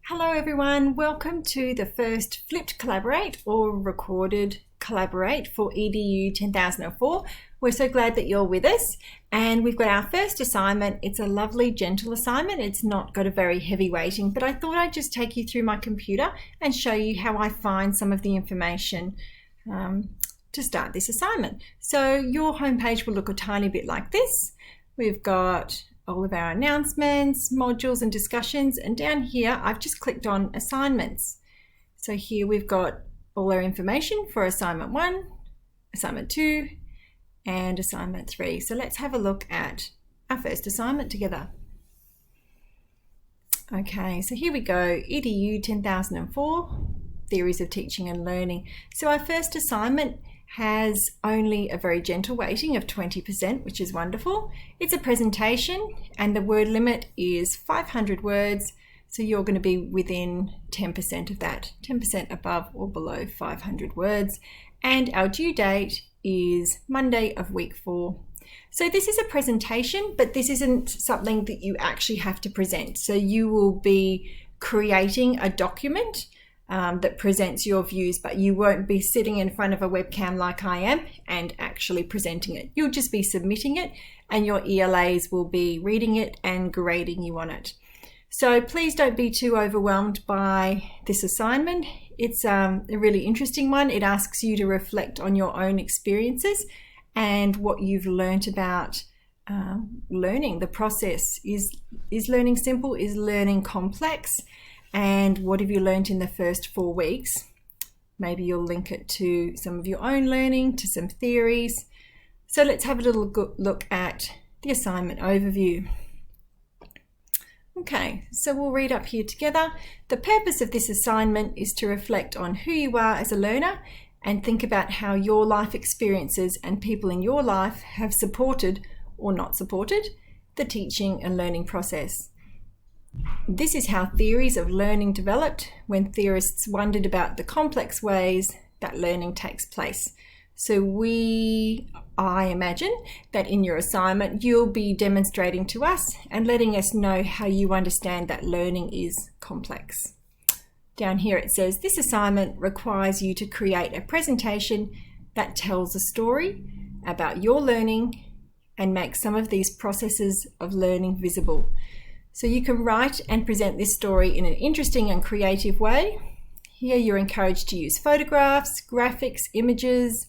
Hello everyone, welcome to the first flipped collaborate or recorded collaborate for EDU 10004. We're so glad that you're with us, and we've got our first assignment. It's a lovely gentle assignment. It's not got a very heavy weighting, but I thought I'd just take you through my computer and show you how I find some of the information to start this assignment. So your homepage will look a tiny bit like this. We've got all of our announcements, modules and discussions, and down here I've just clicked on assignments. So here we've got all our information for assignment 1, assignment 2 and assignment 3. So let's have a look at our first assignment together. Okay, so here we go, EDU 10004, Theories of Teaching and Learning. So our first assignment has only a very gentle weighting of 20%, which is wonderful. It's a presentation and the word limit is 500 words. So you're going to be within 10% of that, 10% above or below 500 words. And our due date is Monday of week 4. So this is a presentation, but this isn't something that you actually have to present. So you will be creating a document that presents your views, but you won't be sitting in front of a webcam like I am and actually presenting it. You'll just be submitting it and your ELAs will be reading it and grading you on it. So please don't be too overwhelmed by this assignment. It's a really interesting one. It asks you to reflect on your own experiences and what you've learnt about learning. The process is learning simple, is learning complex? And what have you learned in the first 4 weeks? Maybe you'll link it to some of your own learning, to some theories. So let's have a little look at the assignment overview. Okay, so we'll read up here together. The purpose of this assignment is to reflect on who you are as a learner and think about how your life experiences and people in your life have supported or not supported the teaching and learning process. This is how theories of learning developed when theorists wondered about the complex ways that learning takes place. So I imagine that in your assignment you'll be demonstrating to us and letting us know how you understand that learning is complex. Down here it says this assignment requires you to create a presentation that tells a story about your learning and makes some of these processes of learning visible. So you can write and present this story in an interesting and creative way. Here you're encouraged to use photographs, graphics, images,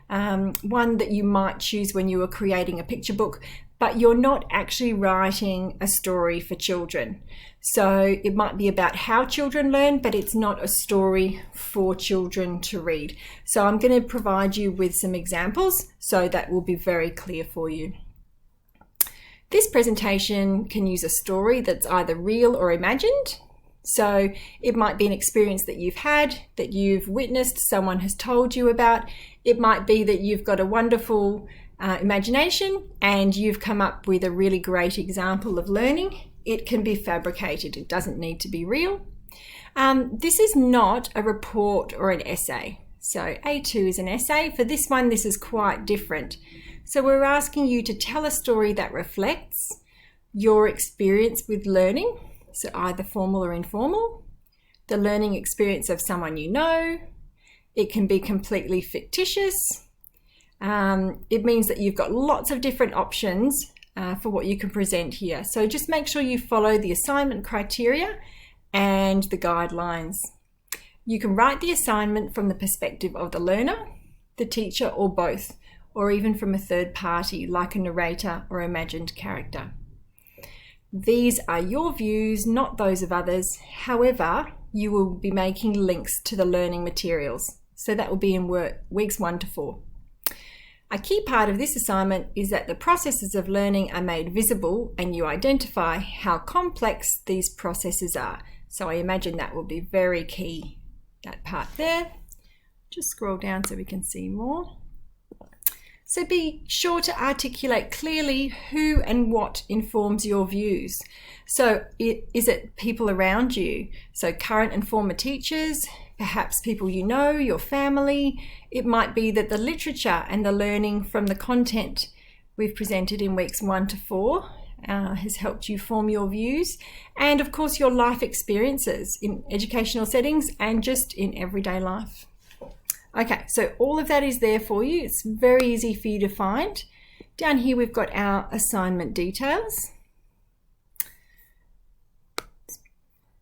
one that you might choose when you are creating a picture book, but you're not actually writing a story for children. So it might be about how children learn, but it's not a story for children to read. So I'm going to provide you with some examples so that will be very clear for you. This presentation can use a story that's either real or imagined. So it might be an experience that you've had, that you've witnessed, someone has told you about. It might be that you've got a wonderful imagination and you've come up with a really great example of learning. It can be fabricated. It doesn't need to be real. This is not a report or an essay. So A2 is an essay. For this one, this is quite different. So we're asking you to tell a story that reflects your experience with learning, so either formal or informal, the learning experience of someone you know. It can be completely fictitious. It means that you've got lots of different options for what you can present here. So just make sure you follow the assignment criteria and the guidelines. You can write the assignment from the perspective of the learner, the teacher, or both, or even from a third party like a narrator or imagined character. These are your views, not those of others. However, you will be making links to the learning materials. So that will be in weeks 1 to 4. A key part of this assignment is that the processes of learning are made visible and you identify how complex these processes are. So I imagine that will be very key, that part there. Just scroll down so we can see more. So be sure to articulate clearly who and what informs your views. So is it people around you? So current and former teachers, perhaps people you know, your family. It might be that the literature and the learning from the content we've presented in weeks 1 to 4 has helped you form your views, and of course your life experiences in educational settings and just in everyday life. Okay, so all of that is there for you. It's very easy for you to find. Down here we've got our assignment details.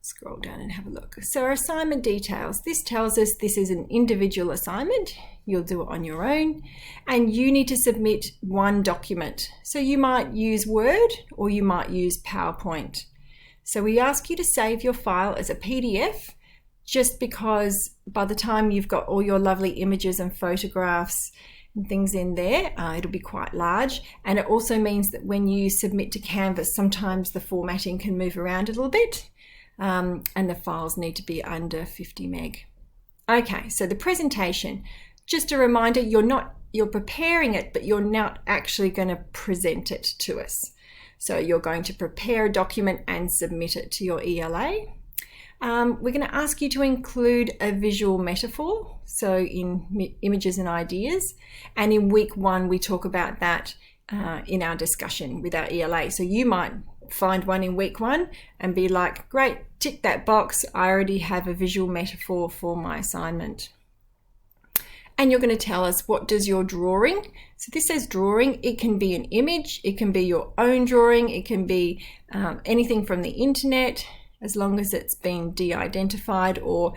Scroll down and have a look. So our assignment details, this tells us this is an individual assignment. You'll do it on your own, and you need to submit one document. So you might use Word or you might use PowerPoint. So we ask you to save your file as a PDF, just because by the time you've got all your lovely images and photographs and things in there, it'll be quite large. And it also means that when you submit to Canvas, sometimes the formatting can move around a little bit. And the files need to be under 50 meg. Okay, so the presentation, just a reminder, you're preparing it, but you're not actually going to present it to us. So you're going to prepare a document and submit it to your ELA. We're going to ask you to include a visual metaphor, so in images and ideas. And in week 1, we talk about that in our discussion with our ELA. So you might find one in week 1 and be like, great, tick that box, I already have a visual metaphor for my assignment. And you're going to tell us, what does your drawing, so this says drawing, it can be an image, it can be your own drawing, it can be anything from the internet, as long as it's been de-identified or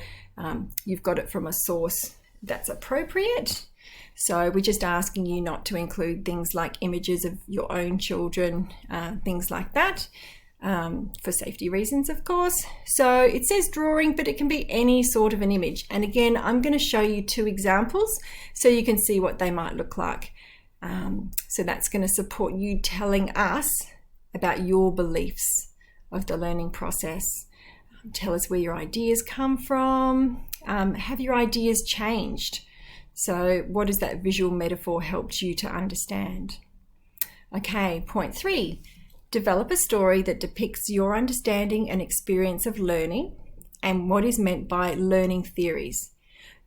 you've got it from a source that's appropriate. So we're just asking you not to include things like images of your own children, things like that, for safety reasons, of course. So it says drawing, but it can be any sort of an image. And again, I'm going to show you 2 examples so you can see what they might look like. So that's going to support you telling us about your beliefs of the learning process. Tell us where your ideas come from. Have your ideas changed? So what has that visual metaphor helped you to understand? Okay, point 3, develop a story that depicts your understanding and experience of learning and what is meant by learning theories.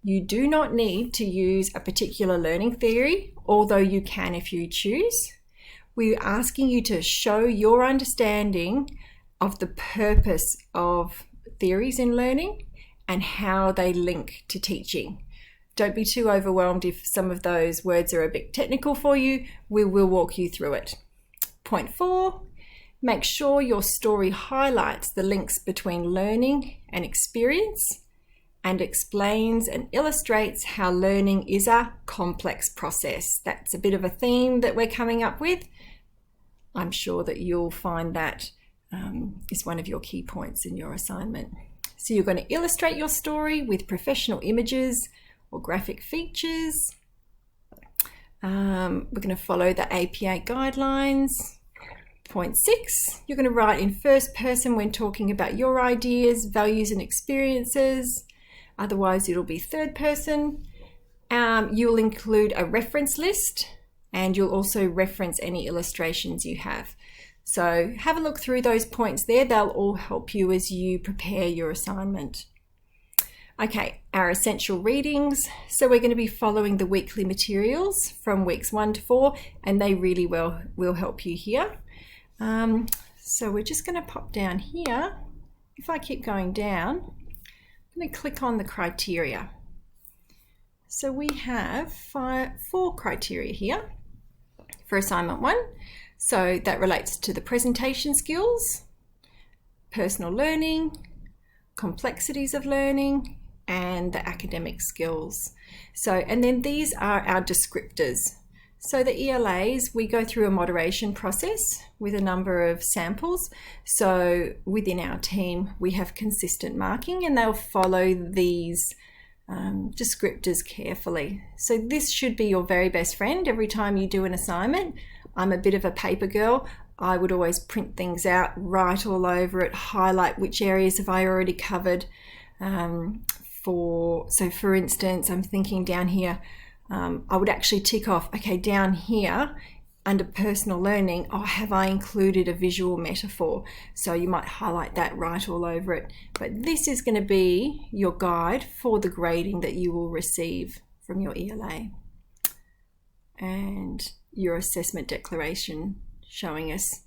You do not need to use a particular learning theory, although you can if you choose. We're asking you to show your understanding of the purpose of theories in learning and how they link to teaching. Don't be too overwhelmed if some of those words are a bit technical for you. We will walk you through it. Point 4, make sure your story highlights the links between learning and experience and explains and illustrates how learning is a complex process. That's a bit of a theme that we're coming up with. I'm sure that you'll find that is one of your key points in your assignment. So you're going to illustrate your story with professional images or graphic features. We're going to follow the APA guidelines. Point 6, you're going to write in first person when talking about your ideas, values and experiences. Otherwise it'll be third person. You'll include a reference list and you'll also reference any illustrations you have. So have a look through those points there. They'll all help you as you prepare your assignment. Okay, our essential readings. So we're going to be following the weekly materials from weeks 1 to 4, and they really will help you here. So we're just going to pop down here. If I keep going down, I'm going to click on the criteria. So we have 4 criteria here for assignment 1. So that relates to the presentation skills, personal learning, complexities of learning, and the academic skills. So, and then these are our descriptors. So the ELAs, we go through a moderation process with a number of samples. So within our team, we have consistent marking and they'll follow these descriptors carefully. So this should be your very best friend every time you do an assignment. I'm a bit of a paper girl. I would always print things out, write all over it, highlight which areas have I already covered. So for instance, I'm thinking down here, I would actually tick off, okay, down here under personal learning, have I included a visual metaphor? So you might highlight that, right all over it. But this is going to be your guide for the grading that you will receive from your ELA. And your assessment declaration showing us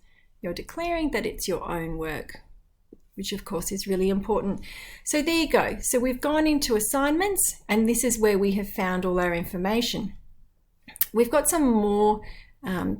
You're declaring that it's your own work, which of course is really important. So there you go. So we've gone into assignments, and this is where we have found all our information. We've got some more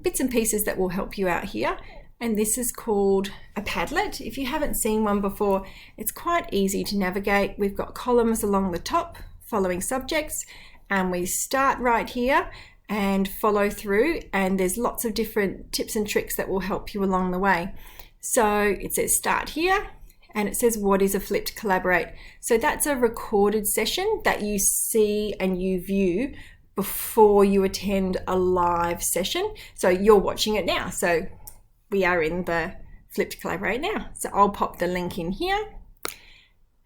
bits and pieces that will help you out here. And this is called a Padlet. If you haven't seen one before, it's quite easy to navigate. We've got columns along the top following subjects, and we start right here and follow through, and there's lots of different tips and tricks that will help you along the way. So it says start here, and it says what is a flipped collaborate. So that's a recorded session that you see and you view before you attend a live session. So you're watching it now. So we are in the flipped collaborate now. So I'll pop the link in here,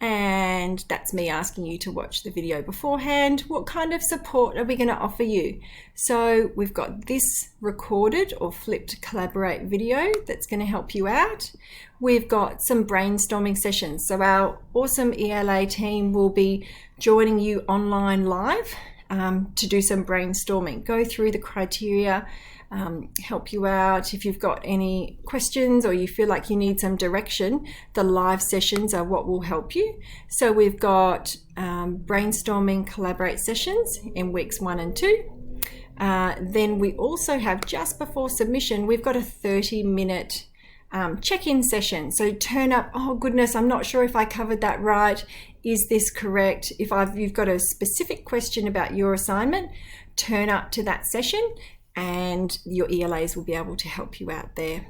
and that's me asking you to watch the video beforehand. What kind of support are we going to offer you? So we've got this recorded or flipped collaborate video that's going to help you out. We've got some brainstorming sessions. So our awesome ELA team will be joining you online live to do some brainstorming, go through the criteria, help you out. If you've got any questions or you feel like you need some direction, the live sessions are what will help you. So we've got brainstorming collaborate sessions in weeks 1 and 2. Then we also have, just before submission, we've got a 30-minute check-in session. So turn up, oh goodness, I'm not sure if I covered that right. Is this correct? If you've got a specific question about your assignment, turn up to that session, and your ELAs will be able to help you out there.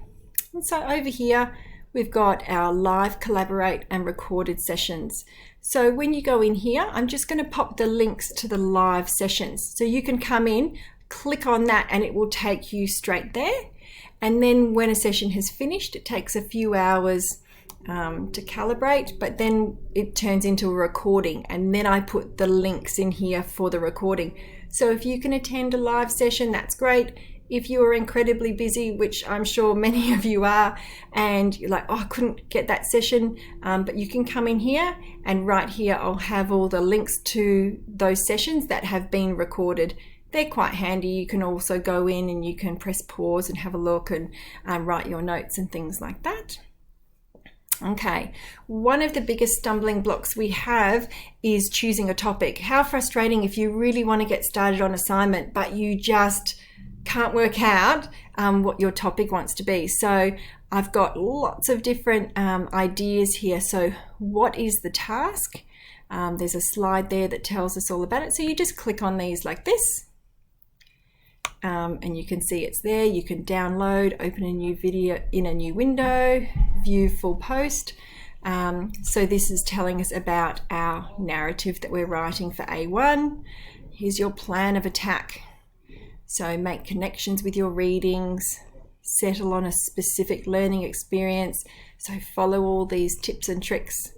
And so over here, we've got our live collaborate and recorded sessions. So when you go in here, I'm just going to pop the links to the live sessions. So you can come in, click on that, and it will take you straight there. And then when a session has finished, it takes a few hours to calibrate, but then it turns into a recording, and then I put the links in here for the recording. So if you can attend a live session, that's great. If you are incredibly busy, which I'm sure many of you are, and you're like, oh, I couldn't get that session, but you can come in here, and right here I'll have all the links to those sessions that have been recorded. They're quite handy. You can also go in and you can press pause and have a look and write your notes and things like that. Okay, one of the biggest stumbling blocks we have is choosing a topic. How frustrating if you really want to get started on assignment, but you just can't work out what your topic wants to be. So I've got lots of different ideas here. So what is the task? There's a slide there that tells us all about it. So you just click on these like this. And you can see it's there. You can download, open a new video in a new window, view full post. So this is telling us about our narrative that we're writing for A1. Here's your plan of attack. So make connections with your readings, settle on a specific learning experience. So follow all these tips and tricks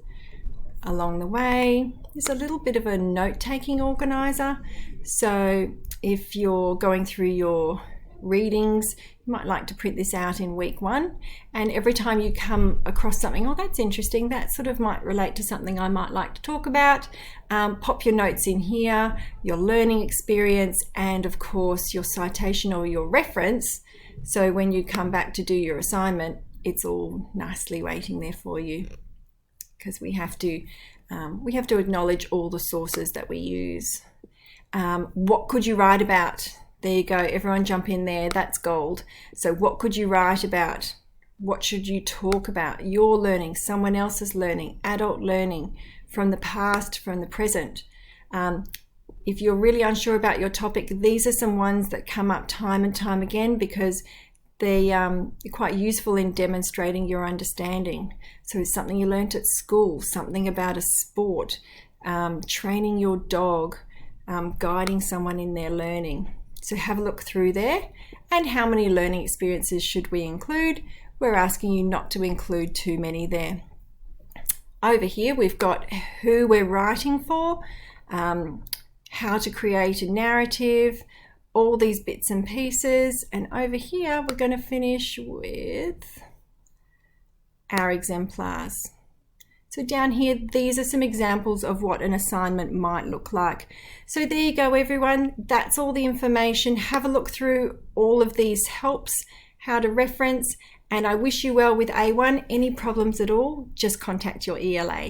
along the way. There's a little bit of a note-taking organizer. So if you're going through your readings, you might like to print this out in week 1, and every time you come across something, oh, that's interesting, that sort of might relate to something I might like to talk about, pop your notes in here, your learning experience, and of course your citation or your reference. So when you come back to do your assignment, it's all nicely waiting there for you, because we have to acknowledge all the sources that we use. What could you write about? There you go, everyone jump in there, that's gold. So what could you write about? What should you talk about? Your learning, someone else's learning, adult learning, from the past, from the present. If you're really unsure about your topic, these are some ones that come up time and time again, because they're quite useful in demonstrating your understanding. So it's something you learnt at school, something about a sport, training your dog, guiding someone in their learning. So have a look through there. And how many learning experiences should we include? We're asking you not to include too many there. Over here we've got who we're writing for, how to create a narrative, all these bits and pieces. And over here we're going to finish with our exemplars. So down here, these are some examples of what an assignment might look like. So there you go, everyone. That's all the information. Have a look through all of these helps, how to reference, And I wish you well with A1. Any problems at all, just contact your ELA.